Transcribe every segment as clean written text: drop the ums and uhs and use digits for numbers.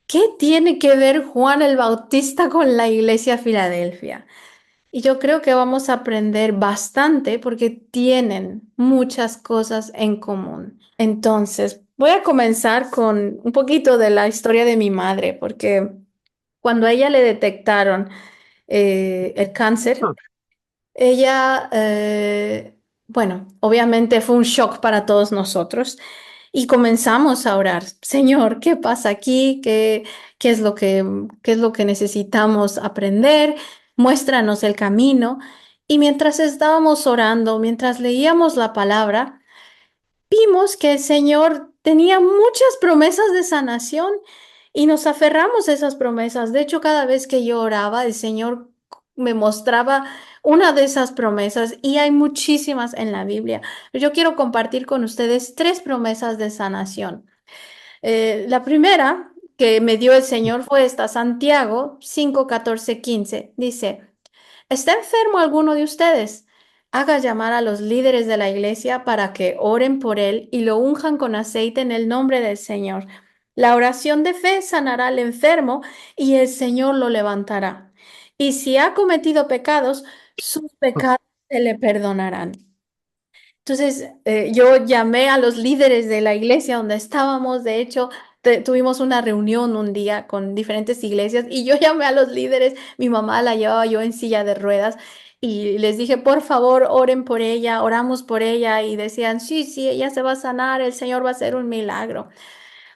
¿qué tiene que ver Juan el Bautista con la iglesia Filadelfia? Y yo creo que vamos a aprender bastante porque tienen muchas cosas en común. Entonces, voy a comenzar con un poquito de la historia de mi madre, porque cuando a ella le detectaron el cáncer, ella, bueno, obviamente fue un shock para todos nosotros y comenzamos a orar. Señor, ¿qué pasa aquí? ¿Qué es qué es lo que necesitamos aprender? Muéstranos el camino. Y mientras estábamos orando, mientras leíamos la palabra, vimos que el Señor tenía muchas promesas de sanación y nos aferramos a esas promesas. De hecho, cada vez que yo oraba, el Señor me mostraba una de esas promesas y hay muchísimas en la Biblia. Yo quiero compartir con ustedes tres promesas de sanación. La primera que me dio el Señor fue esta, Santiago 5, 14, 15. Dice, ¿está enfermo alguno de ustedes? Haga llamar a los líderes de la iglesia para que oren por él y lo unjan con aceite en el nombre del Señor. La oración de fe sanará al enfermo y el Señor lo levantará. Y si ha cometido pecados, sus pecados se le perdonarán. Entonces, yo llamé a los líderes de la iglesia donde estábamos. De hecho, tuvimos una reunión un día con diferentes iglesias y yo llamé a los líderes. Mi mamá la llevaba yo en silla de ruedas y les dije, por favor, oren por ella, oramos por ella y decían, sí, sí, ella se va a sanar, el Señor va a hacer un milagro.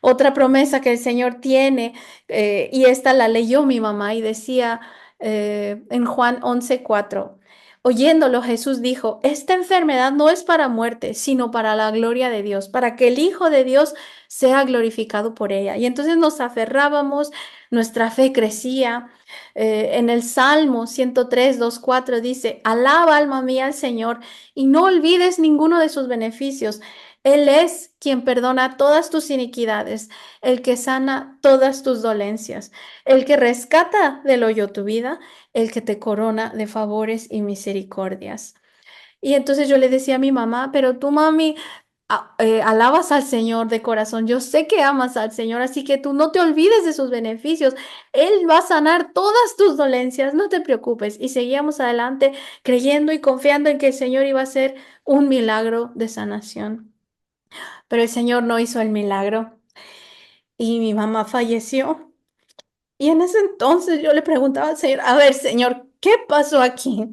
Otra promesa que el Señor tiene, y esta la leyó mi mamá y decía en Juan 11:4, oyéndolo Jesús dijo, esta enfermedad no es para muerte, sino para la gloria de Dios, para que el Hijo de Dios sea glorificado por ella. Y entonces nos aferrábamos, nuestra fe crecía. En el Salmo 103, 2, 4 dice, alaba alma mía al Señor y no olvides ninguno de sus beneficios. Él es quien perdona todas tus iniquidades, el que sana todas tus dolencias, el que rescata del hoyo tu vida, el que te corona de favores y misericordias. Y entonces yo le decía a mi mamá, pero tú, mami, alabas al Señor de corazón. Yo sé que amas al Señor, así que tú no te olvides de sus beneficios. Él va a sanar todas tus dolencias, no te preocupes. Y seguíamos adelante creyendo y confiando en que el Señor iba a hacer un milagro de sanación. Pero el Señor no hizo el milagro y mi mamá falleció. Y en ese entonces yo le preguntaba al Señor, a ver, Señor, ¿qué pasó aquí?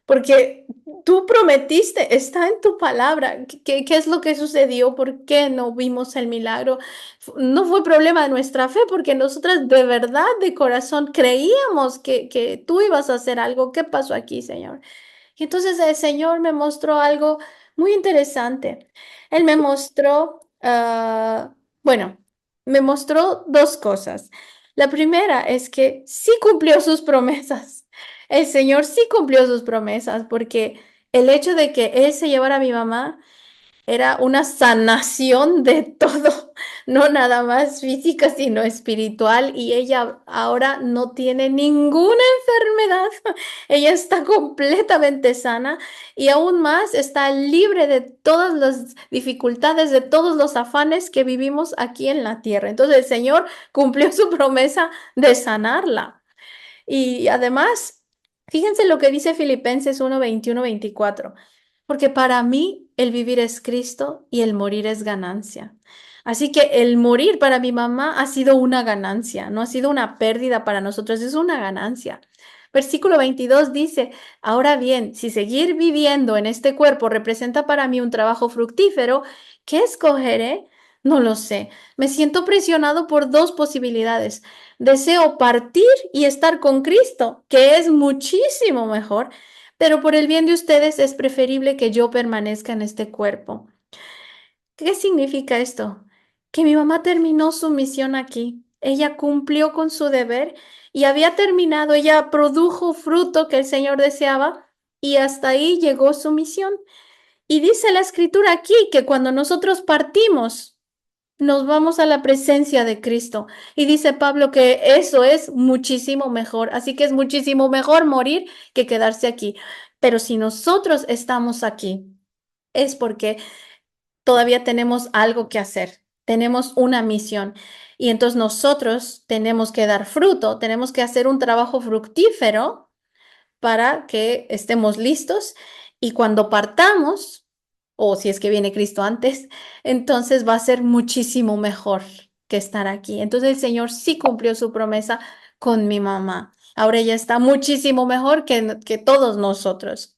Porque tú prometiste, está en tu palabra. ¿Qué es lo que sucedió? ¿Por qué no vimos el milagro? No fue problema de nuestra fe, porque nosotras de verdad, de corazón, creíamos que tú ibas a hacer algo. ¿Qué pasó aquí, Señor? Y entonces el Señor me mostró algo muy interesante. Él me mostró, bueno, me mostró dos cosas. La primera es que sí cumplió sus promesas. El Señor sí cumplió sus promesas porque el hecho de que Él se llevara a mi mamá era una sanación de todo, no nada más física, sino espiritual. Y ella ahora no tiene ninguna enfermedad. Ella está completamente sana y aún más está libre de todas las dificultades, de todos los afanes que vivimos aquí en la tierra. Entonces el Señor cumplió su promesa de sanarla. Y además, fíjense lo que dice Filipenses 1, 21, 24, porque para mí el vivir es Cristo y el morir es ganancia. Así que el morir para mi mamá ha sido una ganancia, no ha sido una pérdida para nosotros, es una ganancia. Versículo 22 dice, ahora bien, si seguir viviendo en este cuerpo representa para mí un trabajo fructífero, ¿qué escogeré? No lo sé. Me siento presionado por dos posibilidades. Deseo partir y estar con Cristo, que es muchísimo mejor, pero por el bien de ustedes es preferible que yo permanezca en este cuerpo. ¿Qué significa esto? Que mi mamá terminó su misión aquí. Ella cumplió con su deber y había terminado. Ella produjo fruto que el Señor deseaba y hasta ahí llegó su misión. Y dice la escritura aquí que cuando nosotros partimos, nos vamos a la presencia de Cristo. Y dice Pablo que eso es muchísimo mejor. Así que es muchísimo mejor morir que quedarse aquí. Pero si nosotros estamos aquí, es porque todavía tenemos algo que hacer. tenemos una misión. Y entonces nosotros tenemos que dar fruto, tenemos que hacer un trabajo fructífero para que estemos listos y cuando partamos, o si es que viene Cristo antes, entonces va a ser muchísimo mejor que estar aquí. Entonces el Señor sí cumplió su promesa con mi mamá. Ahora ella está muchísimo mejor que todos nosotros.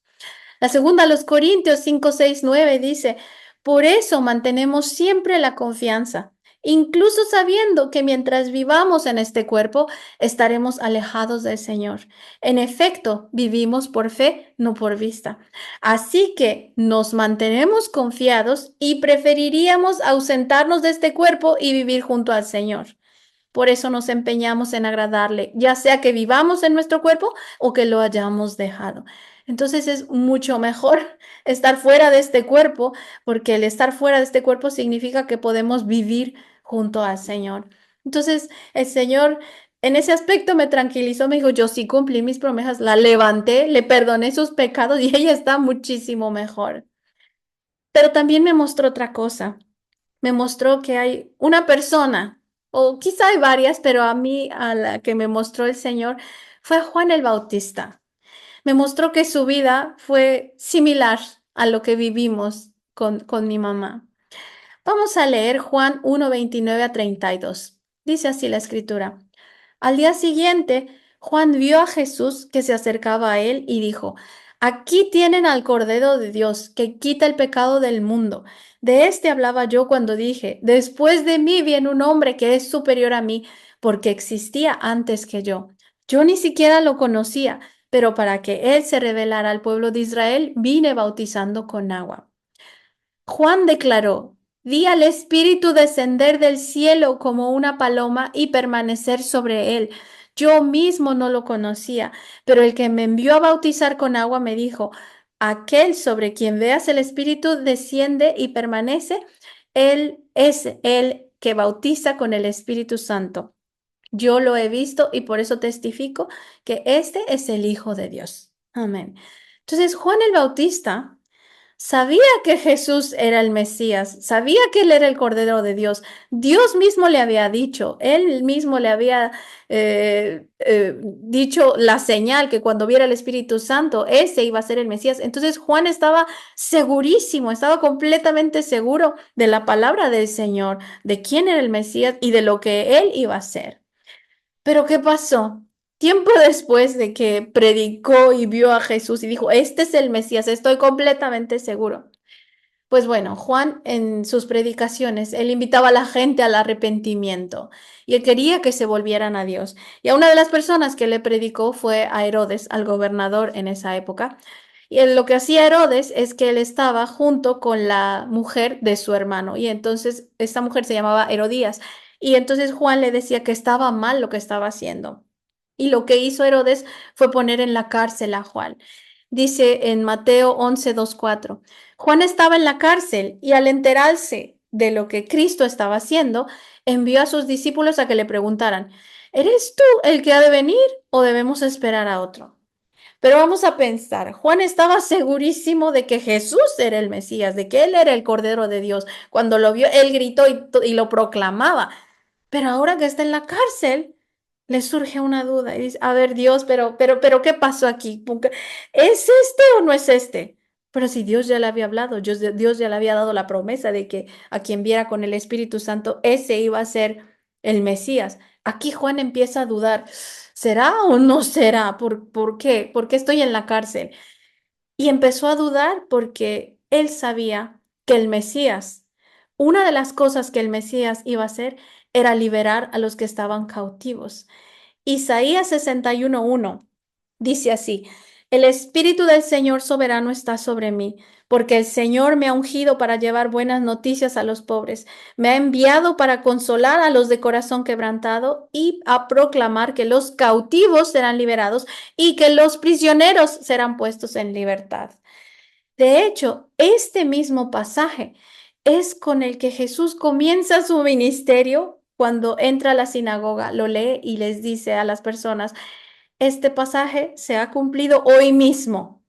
La segunda a los Corintios 5, 6, 9 dice, por eso mantenemos siempre la confianza, incluso sabiendo que mientras vivamos en este cuerpo, estaremos alejados del Señor. En efecto, vivimos por fe, no por vista. Así que nos mantenemos confiados y preferiríamos ausentarnos de este cuerpo y vivir junto al Señor. Por eso nos empeñamos en agradarle, ya sea que vivamos en nuestro cuerpo o que lo hayamos dejado. Entonces es mucho mejor estar fuera de este cuerpo, porque el estar fuera de este cuerpo significa que podemos vivir junto al Señor. Entonces el Señor en ese aspecto me tranquilizó, me dijo, yo sí cumplí mis promesas, la levanté, le perdoné sus pecados y ella está muchísimo mejor. Pero también me mostró otra cosa, me mostró que hay una persona, o quizá hay varias, pero a mí, a la que me mostró el Señor, fue Juan el Bautista. Me mostró que su vida fue similar a lo que vivimos con mi mamá. Vamos a leer Juan 1:29 a 32. Dice así la escritura. Al día siguiente, Juan vio a Jesús que se acercaba a él y dijo, aquí tienen al Cordero de Dios que quita el pecado del mundo. De este hablaba yo cuando dije, después de mí viene un hombre que es superior a mí, porque existía antes que yo. Yo ni siquiera lo conocía, pero para que él se revelara al pueblo de Israel, vine bautizando con agua. Juan declaró, vi al Espíritu descender del cielo como una paloma y permanecer sobre él. Yo mismo no lo conocía, pero el que me envió a bautizar con agua me dijo, aquel sobre quien veas el Espíritu desciende y permanece, él es el que bautiza con el Espíritu Santo. Yo lo he visto y por eso testifico que este es el Hijo de Dios. Amén. Entonces, Juan el Bautista sabía que Jesús era el Mesías, sabía que él era el Cordero de Dios. Dios mismo le había dicho, él mismo le había dicho la señal que cuando viera el Espíritu Santo, ese iba a ser el Mesías. Entonces Juan estaba segurísimo, estaba completamente seguro de la palabra del Señor, de quién era el Mesías y de lo que él iba a hacer. Pero ¿qué pasó? Tiempo después de que predicó y vio a Jesús y dijo, este es el Mesías, estoy completamente seguro. Pues bueno, Juan en sus predicaciones, él invitaba a la gente al arrepentimiento y él quería que se volvieran a Dios. Y a una de las personas que le predicó fue a Herodes, al gobernador en esa época. Y lo que hacía Herodes es que él estaba junto con la mujer de su hermano. Y entonces esta mujer se llamaba Herodías. Y entonces Juan le decía que estaba mal lo que estaba haciendo. Y lo que hizo Herodes fue poner en la cárcel a Juan. Dice en Mateo 11:24. Juan estaba en la cárcel y al enterarse de lo que Cristo estaba haciendo, envió a sus discípulos a que le preguntaran, ¿eres tú el que ha de venir o debemos esperar a otro? Pero vamos a pensar, Juan estaba segurísimo de que Jesús era el Mesías, de que él era el Cordero de Dios. Cuando lo vio, él gritó y lo proclamaba. Pero ahora que está en la cárcel, le surge una duda y dice, a ver, Dios, pero, ¿qué pasó aquí? ¿Es este o no es este? Pero si Dios ya le había hablado, Dios ya le había dado la promesa de que a quien viera con el Espíritu Santo, ese iba a ser el Mesías. Aquí Juan empieza a dudar, ¿será o no será? ¿Por qué? ¿Por qué estoy en la cárcel? Y empezó a dudar porque él sabía que el Mesías, una de las cosas que el Mesías iba a hacer era liberar a los que estaban cautivos. Isaías 61:1 dice así, el Espíritu del Señor soberano está sobre mí, porque el Señor me ha ungido para llevar buenas noticias a los pobres, me ha enviado para consolar a los de corazón quebrantado y a proclamar que los cautivos serán liberados y que los prisioneros serán puestos en libertad. De hecho, este mismo pasaje es con el que Jesús comienza su ministerio cuando entra a la sinagoga, lo lee y les dice a las personas, este pasaje se ha cumplido hoy mismo.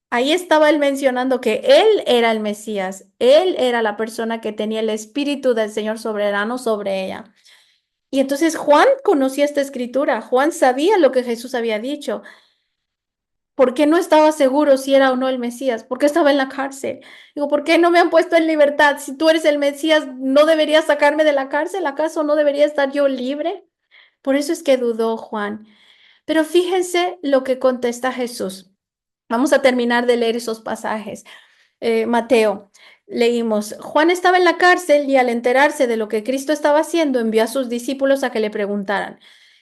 Ahí estaba él mencionando que él era el Mesías, él era la persona que tenía el espíritu del Señor soberano sobre ella. Y entonces Juan conocía esta escritura, Juan sabía lo que Jesús había dicho. ¿Por qué no estaba seguro si era o no el Mesías? ¿Por qué estaba en la cárcel? Digo, ¿por qué no me han puesto en libertad? Si tú eres el Mesías, ¿no deberías sacarme de la cárcel? ¿Acaso no debería estar yo libre? Por eso es que dudó Juan. Pero fíjense lo que contesta Jesús. Vamos a terminar de leer esos pasajes. Mateo, leímos, Juan estaba en la cárcel y al enterarse de lo que Cristo estaba haciendo, envió a sus discípulos a que le preguntaran,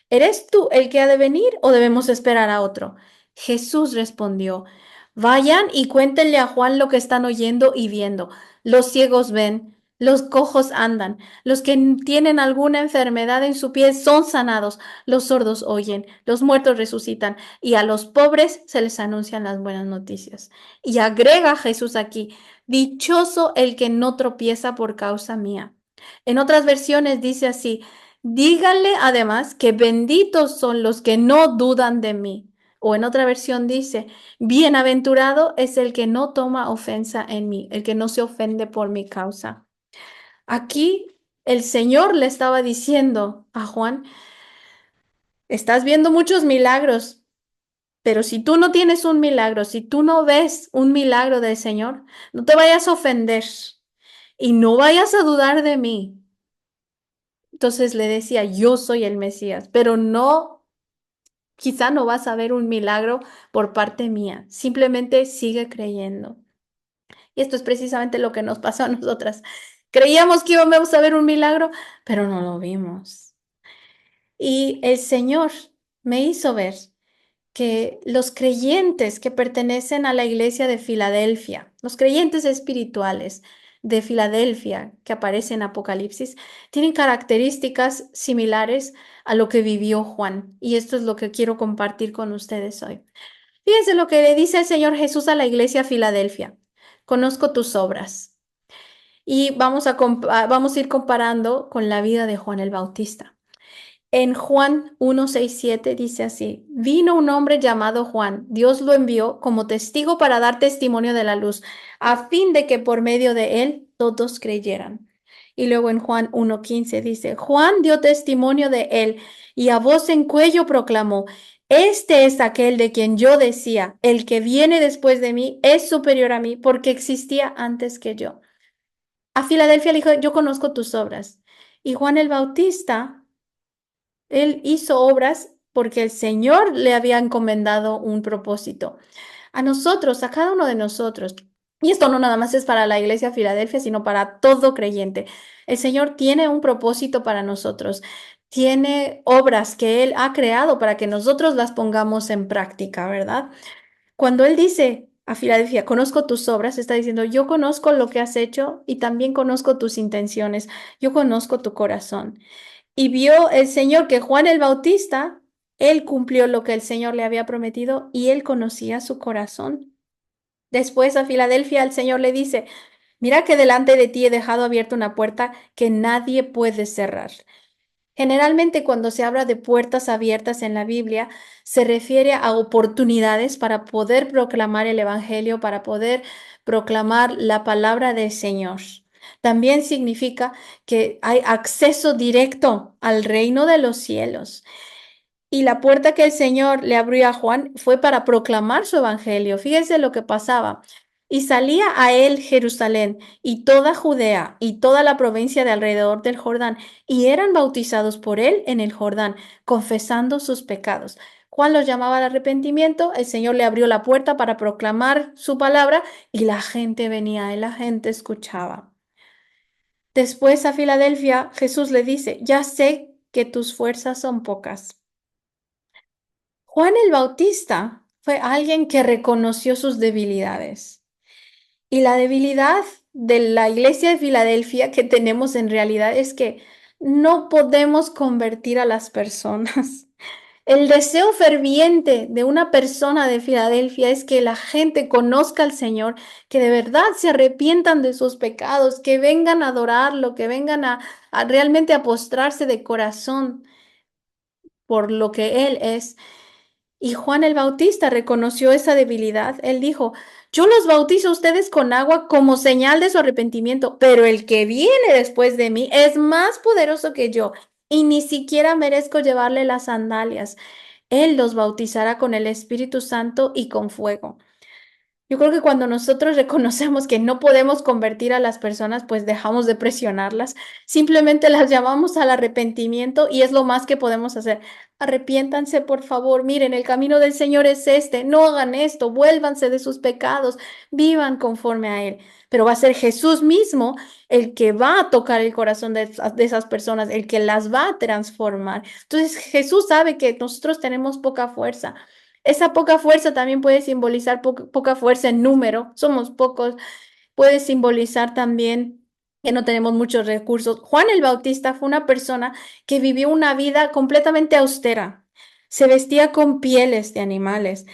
¿eres tú el que ha de venir o debemos esperar a otro? Jesús respondió, vayan y cuéntenle a Juan lo que están oyendo y viendo. Los ciegos ven, los cojos andan, los que tienen alguna enfermedad en su pie son sanados, los sordos oyen, los muertos resucitan y a los pobres se les anuncian las buenas noticias. Y agrega Jesús aquí, dichoso el que no tropieza por causa mía. En otras versiones dice así, díganle además que benditos son los que no dudan de mí. O en otra versión dice, bienaventurado es el que no toma ofensa en mí, el que no se ofende por mi causa. Aquí el Señor le estaba diciendo a Juan, estás viendo muchos milagros, pero si tú no tienes un milagro, si tú no ves un milagro del Señor, no te vayas a ofender y no vayas a dudar de mí. Entonces le decía, yo soy el Mesías, pero no, quizá no vas a ver un milagro por parte mía. Simplemente sigue creyendo. Y esto es precisamente lo que nos pasó a nosotras. Creíamos que íbamos a ver un milagro, pero no lo vimos. Y el Señor me hizo ver que los creyentes que pertenecen a la iglesia de Filadelfia, los creyentes espirituales de Filadelfia que aparecen en Apocalipsis, tienen características similares a lo que vivió Juan. Y esto es lo que quiero compartir con ustedes hoy. Fíjense lo que le dice el Señor Jesús a la iglesia de Filadelfia. Conozco tus obras. Y vamos a ir comparando con la vida de Juan el Bautista. En Juan 1:6-7 dice así, vino un hombre llamado Juan, Dios lo envió como testigo para dar testimonio de la luz, a fin de que por medio de él todos creyeran. Y luego en Juan 1:15 dice, Juan dio testimonio de él y a voz en cuello proclamó, este es aquel de quien yo decía, el que viene después de mí es superior a mí porque existía antes que yo. A Filadelfia le dijo, yo conozco tus obras. Y Juan el Bautista él hizo obras porque el Señor le había encomendado un propósito. A nosotros, a cada uno de nosotros. Y esto no nada más es para la iglesia de Filadelfia, sino para todo creyente. El Señor tiene un propósito para nosotros. Tiene obras que Él ha creado para que nosotros las pongamos en práctica, ¿verdad? Cuando Él dice a Filadelfia, conozco tus obras, está diciendo, yo conozco lo que has hecho y también conozco tus intenciones. Yo conozco tu corazón. Y vio el Señor que Juan el Bautista, él cumplió lo que el Señor le había prometido y él conocía su corazón. Después a Filadelfia el Señor le dice, mira que delante de ti he dejado abierta una puerta que nadie puede cerrar. Generalmente cuando se habla de puertas abiertas en la Biblia, se refiere a oportunidades para poder proclamar el Evangelio, para poder proclamar la palabra del Señor. También significa que hay acceso directo al reino de los cielos. Y la puerta que el Señor le abrió a Juan fue para proclamar su evangelio. Fíjense lo que pasaba. Y salía a él Jerusalén y toda Judea y toda la provincia de alrededor del Jordán, y eran bautizados por él en el Jordán, confesando sus pecados. Juan los llamaba al arrepentimiento, el Señor le abrió la puerta para proclamar su palabra y la gente venía y la gente escuchaba. Después a Filadelfia, Jesús le dice, ya sé que tus fuerzas son pocas. Juan el Bautista fue alguien que reconoció sus debilidades. Y la debilidad de la iglesia de Filadelfia que tenemos en realidad es que no podemos convertir a las personas. El deseo ferviente de una persona de Filadelfia es que la gente conozca al Señor, que de verdad se arrepientan de sus pecados, que vengan a adorarlo, que vengan a realmente a postrarse de corazón por lo que Él es. Y Juan el Bautista reconoció esa debilidad. Él dijo, yo los bautizo a ustedes con agua como señal de su arrepentimiento, pero el que viene después de mí es más poderoso que yo y ni siquiera merezco llevarle las sandalias. Él los bautizará con el Espíritu Santo y con fuego. Yo creo que cuando nosotros reconocemos que no podemos convertir a las personas, pues dejamos de presionarlas, simplemente las llamamos al arrepentimiento y es lo más que podemos hacer. Arrepiéntanse, por favor, miren, el camino del Señor es este, no hagan esto, vuélvanse de sus pecados, vivan conforme a Él. Pero va a ser Jesús mismo el que va a tocar el corazón de esas personas, el que las va a transformar. Entonces Jesús sabe que nosotros tenemos poca fuerza. Esa poca fuerza también puede simbolizar poca fuerza en número, somos pocos, puede simbolizar también que no tenemos muchos recursos. Juan el Bautista fue una persona que vivió una vida completamente austera, se vestía con pieles de animales,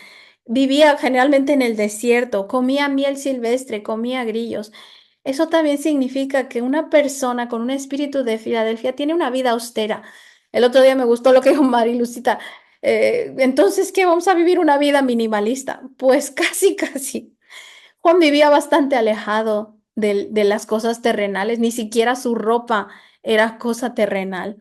vivía generalmente en el desierto, comía miel silvestre, comía grillos. Eso también significa que una persona con un espíritu de Filadelfia tiene una vida austera. El otro día me gustó lo que dijo Marilucita. Entonces, ¿qué? ¿Vamos a vivir una vida minimalista? Pues casi, casi. Juan vivía bastante alejado de las cosas terrenales, ni siquiera su ropa era cosa terrenal.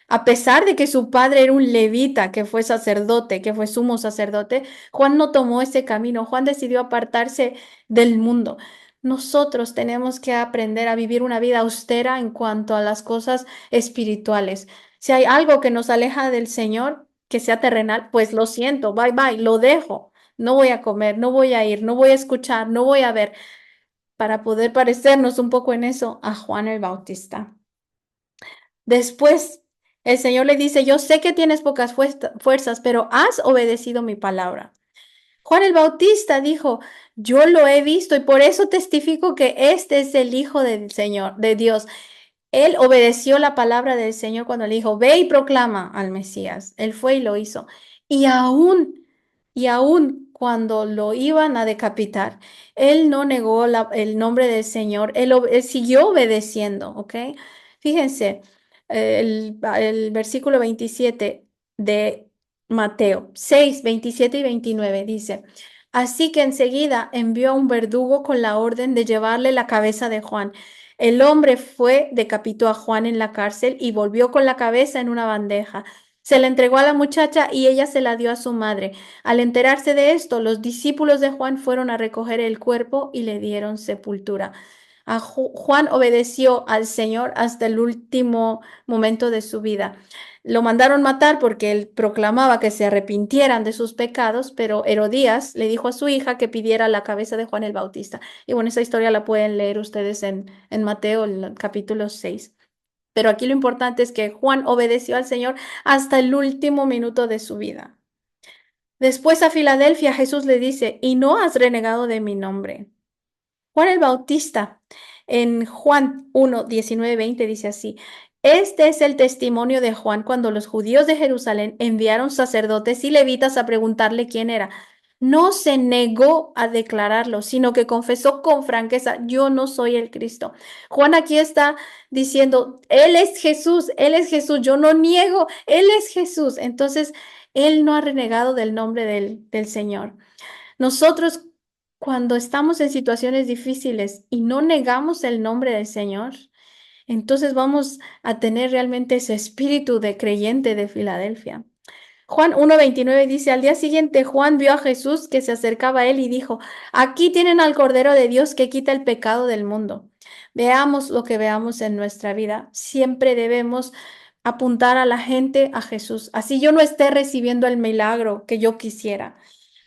A pesar de que su padre era un levita, que fue sacerdote, que fue sumo sacerdote, Juan no tomó ese camino. Juan decidió apartarse del mundo. Nosotros tenemos que aprender a vivir una vida austera en cuanto a las cosas espirituales. Si hay algo que nos aleja del Señor, que sea terrenal, pues lo siento, bye bye, lo dejo. No voy a comer, no voy a ir, no voy a escuchar, no voy a ver, para poder parecernos un poco en eso a Juan el Bautista. Después, el Señor le dice, yo sé que tienes pocas fuerzas, pero has obedecido mi palabra. Juan el Bautista dijo, yo lo he visto y por eso testifico que este es el Hijo del Señor, de Dios. Él obedeció la palabra del Señor cuando le dijo, ve y proclama al Mesías. Él fue y lo hizo. Y aún cuando lo iban a decapitar, él no negó el nombre del Señor, él siguió obedeciendo, ¿ok? Fíjense, el versículo 27 de Mateo 6, 27 y 29 dice, así que enseguida envió a un verdugo con la orden de llevarle la cabeza de Juan. El hombre fue, decapitó a Juan en la cárcel y volvió con la cabeza en una bandeja. Se la entregó a la muchacha y ella se la dio a su madre. Al enterarse de esto, los discípulos de Juan fueron a recoger el cuerpo y le dieron sepultura. Juan obedeció al Señor hasta el último momento de su vida. Lo mandaron matar porque él proclamaba que se arrepintieran de sus pecados, pero Herodías le dijo a su hija que pidiera la cabeza de Juan el Bautista. Y bueno, esa historia la pueden leer ustedes en Mateo, el capítulo 6. Pero aquí lo importante es que Juan obedeció al Señor hasta el último minuto de su vida. Después a Filadelfia Jesús le dice, y no has renegado de mi nombre. Juan el Bautista, en Juan 1, 19, 20 dice así, este es el testimonio de Juan cuando los judíos de Jerusalén enviaron sacerdotes y levitas a preguntarle quién era. No se negó a declararlo, sino que confesó con franqueza, yo no soy el Cristo. Juan aquí está diciendo, Él es Jesús, yo no niego, Él es Jesús. Entonces, Él no ha renegado del nombre del Señor. Nosotros, cuando estamos en situaciones difíciles y no negamos el nombre del Señor, entonces vamos a tener realmente ese espíritu de creyente de Filadelfia. Juan 1:29 dice, al día siguiente Juan vio a Jesús que se acercaba a él y dijo, aquí tienen al Cordero de Dios que quita el pecado del mundo. Veamos lo que veamos en nuestra vida. Siempre debemos apuntar a la gente a Jesús. Así yo no esté recibiendo el milagro que yo quisiera.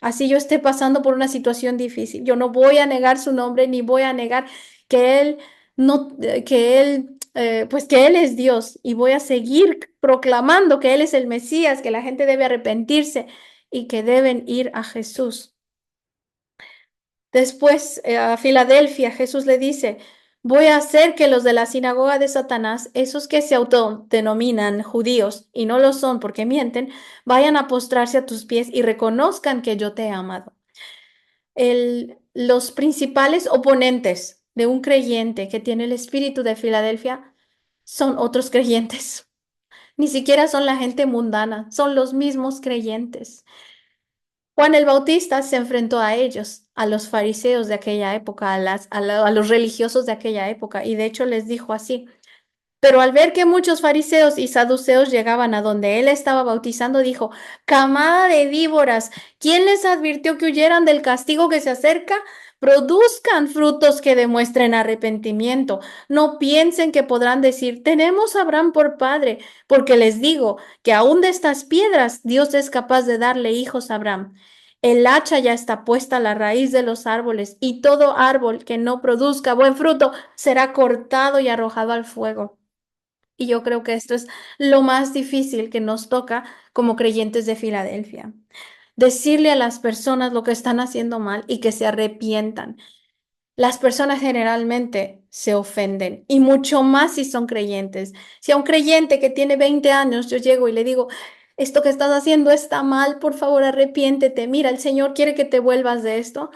Así yo esté pasando por una situación difícil. Yo no voy a negar su nombre ni voy a negar que Él no, pues que Él es Dios y voy a seguir proclamando que Él es el Mesías, que la gente debe arrepentirse y que deben ir a Jesús. Después, a Filadelfia, Jesús le dice, voy a hacer que los de la sinagoga de Satanás, esos que se autodenominan judíos y no lo son porque mienten, vayan a postrarse a tus pies y reconozcan que yo te he amado. Los principales oponentes de un creyente que tiene el espíritu de Filadelfia son otros creyentes. Ni siquiera son la gente mundana, son los mismos creyentes. Juan el Bautista se enfrentó a ellos, a los fariseos de aquella época, a los religiosos de aquella época, y de hecho les dijo así. Pero al ver que muchos fariseos y saduceos llegaban a donde él estaba bautizando, dijo, camada de víboras, ¿quién les advirtió que huyeran del castigo que se acerca? Produzcan frutos que demuestren arrepentimiento. No piensen que podrán decir, tenemos a Abraham por padre, porque les digo que aún de estas piedras Dios es capaz de darle hijos a Abraham. El hacha ya está puesta a la raíz de los árboles, y todo árbol que no produzca buen fruto será cortado y arrojado al fuego. Y yo creo que esto es lo más difícil que nos toca como creyentes de Filadelfia. Decirle a las personas lo que están haciendo mal y que se arrepientan. Las personas generalmente se ofenden y mucho más si son creyentes. Si a un creyente que tiene 20 años yo llego y le digo, esto que estás haciendo está mal, por favor arrepiéntete. Mira, el Señor quiere que te vuelvas de esto.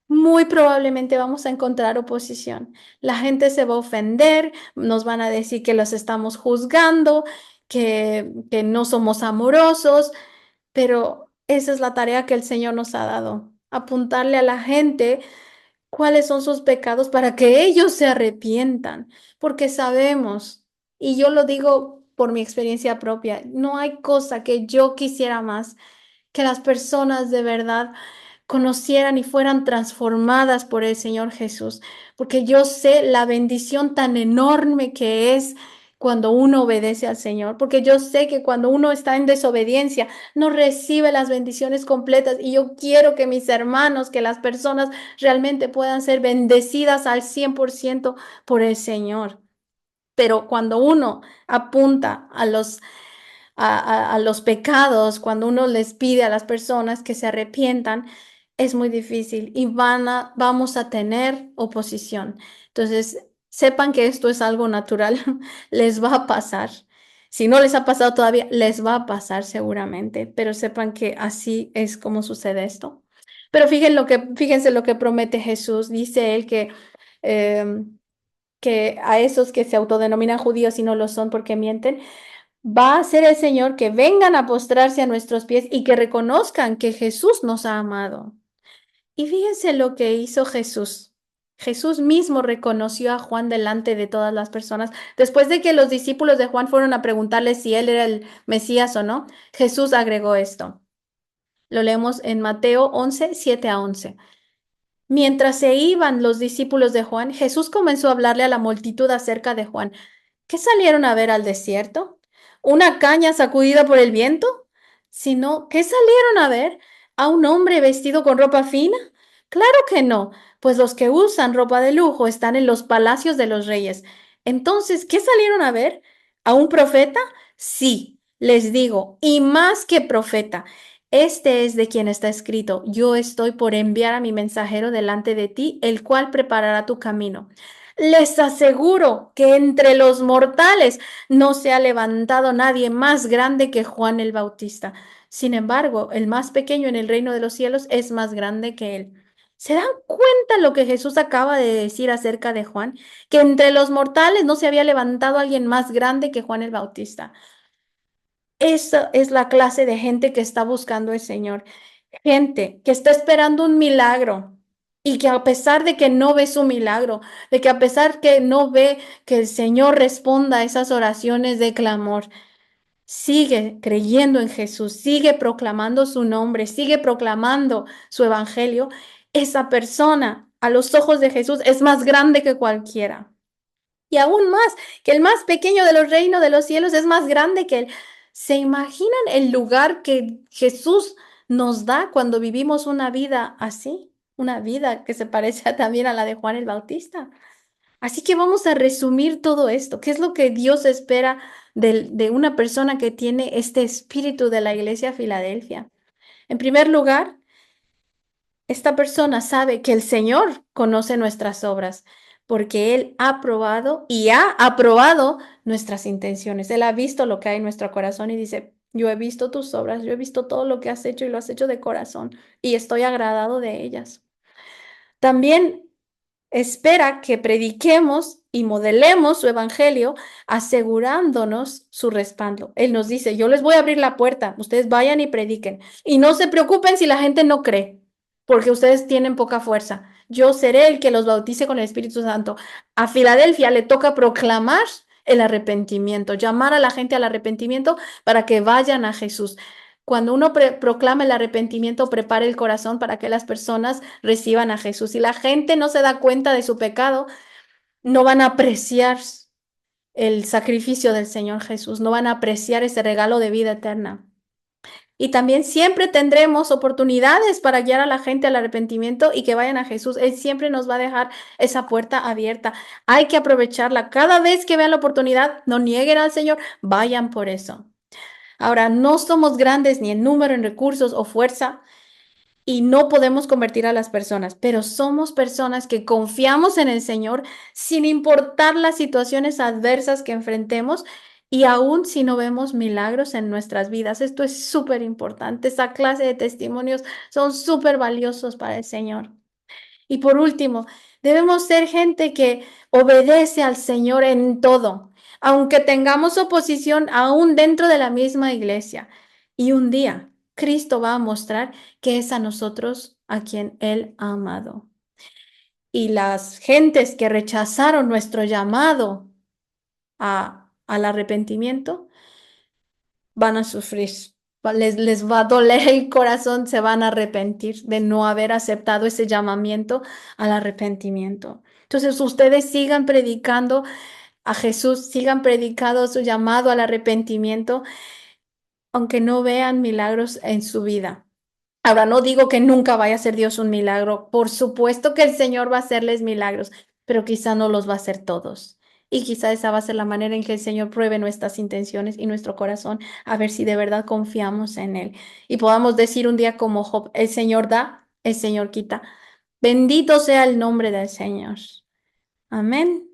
Muy probablemente vamos a encontrar oposición. La gente se va a ofender, nos van a decir que los estamos juzgando, que no somos amorosos, pero esa es la tarea que el Señor nos ha dado, apuntarle a la gente cuáles son sus pecados para que ellos se arrepientan, porque sabemos, y yo lo digo por mi experiencia propia, no hay cosa que yo quisiera más que las personas de verdad conocieran y fueran transformadas por el Señor Jesús, porque yo sé la bendición tan enorme que es cuando uno obedece al Señor, porque yo sé que cuando uno está en desobediencia no recibe las bendiciones completas y yo quiero que mis hermanos, que las personas realmente puedan ser bendecidas al 100% por el Señor. Pero cuando uno apunta a los pecados, cuando uno les pide a las personas que se arrepientan, es muy difícil y vamos a tener oposición. Entonces, sepan que esto es algo natural, les va a pasar. Si no les ha pasado todavía, les va a pasar seguramente, pero sepan que así es como sucede esto. Pero fíjense lo que promete Jesús. Dice él que a esos que se autodenominan judíos y no lo son porque mienten, va a ser el Señor que vengan a postrarse a nuestros pies y que reconozcan que Jesús nos ha amado. Y fíjense lo que hizo Jesús. Jesús mismo reconoció a Juan delante de todas las personas. Después de que los discípulos de Juan fueron a preguntarle si él era el Mesías o no, Jesús agregó esto. Lo leemos en Mateo 11, 7 a 11. Mientras se iban los discípulos de Juan, Jesús comenzó a hablarle a la multitud acerca de Juan. ¿Qué salieron a ver al desierto? ¿Una caña sacudida por el viento? Sino, ¿qué salieron a ver? ¿A un hombre vestido con ropa fina? Claro que no, pues los que usan ropa de lujo están en los palacios de los reyes. Entonces, ¿qué salieron a ver? ¿A un profeta? Sí, les digo, y más que profeta. Este es de quien está escrito, yo estoy por enviar a mi mensajero delante de ti, el cual preparará tu camino. Les aseguro que entre los mortales no se ha levantado nadie más grande que Juan el Bautista. Sin embargo, el más pequeño en el reino de los cielos es más grande que él. ¿Se dan cuenta lo que Jesús acaba de decir acerca de Juan? Que entre los mortales no se había levantado alguien más grande que Juan el Bautista. Esa es la clase de gente que está buscando el Señor. Gente que está esperando un milagro y que a pesar de que no ve su milagro, de que a pesar que no ve que el Señor responda a esas oraciones de clamor, sigue creyendo en Jesús, sigue proclamando su nombre, sigue proclamando su evangelio. Esa persona a los ojos de Jesús es más grande que cualquiera. Y aún más, que el más pequeño de los reinos de los cielos es más grande que él. ¿Se imaginan el lugar que Jesús nos da cuando vivimos una vida así? Una vida que se parece también a la de Juan el Bautista. Así que vamos a resumir todo esto. ¿Qué es lo que Dios espera de una persona que tiene este espíritu de la iglesia de Filadelfia? En primer lugar, esta persona sabe que el Señor conoce nuestras obras, porque Él ha probado y ha aprobado nuestras intenciones. Él ha visto lo que hay en nuestro corazón y dice, yo he visto tus obras, yo he visto todo lo que has hecho y lo has hecho de corazón y estoy agradado de ellas. También espera que prediquemos y modelemos su evangelio asegurándonos su respaldo. Él nos dice, yo les voy a abrir la puerta, ustedes vayan y prediquen. Y no se preocupen si la gente no cree, porque ustedes tienen poca fuerza. Yo seré el que los bautice con el Espíritu Santo. A Filadelfia le toca proclamar el arrepentimiento, llamar a la gente al arrepentimiento para que vayan a Jesús. Cuando uno proclama el arrepentimiento, prepara el corazón para que las personas reciban a Jesús. Si la gente no se da cuenta de su pecado, no van a apreciar el sacrificio del Señor Jesús, no van a apreciar ese regalo de vida eterna. Y también siempre tendremos oportunidades para guiar a la gente al arrepentimiento y que vayan a Jesús. Él siempre nos va a dejar esa puerta abierta. Hay que aprovecharla. Cada vez que vean la oportunidad, no nieguen al Señor, vayan por eso. Ahora, no somos grandes ni en número, en recursos o fuerza, y no podemos convertir a las personas, pero somos personas que confiamos en el Señor sin importar las situaciones adversas que enfrentemos y aún si no vemos milagros en nuestras vidas. Esto es súper importante. Esa clase de testimonios son súper valiosos para el Señor. Y por último, debemos ser gente que obedece al Señor en todo, aunque tengamos oposición aún dentro de la misma iglesia. Y un día Cristo va a mostrar que es a nosotros a quien Él ha amado. Y las gentes que rechazaron nuestro llamado al arrepentimiento van a sufrir. Les va a doler el corazón, se van a arrepentir de no haber aceptado ese llamamiento al arrepentimiento. Entonces, ustedes sigan predicando a Jesús, sigan predicando su llamado al arrepentimiento, aunque no vean milagros en su vida. Ahora, no digo que nunca vaya a hacer Dios un milagro. Por supuesto que el Señor va a hacerles milagros, pero quizá no los va a hacer todos. Y quizá esa va a ser la manera en que el Señor pruebe nuestras intenciones y nuestro corazón, a ver si de verdad confiamos en Él. Y podamos decir un día como Job, el Señor da, el Señor quita. Bendito sea el nombre del Señor. Amén.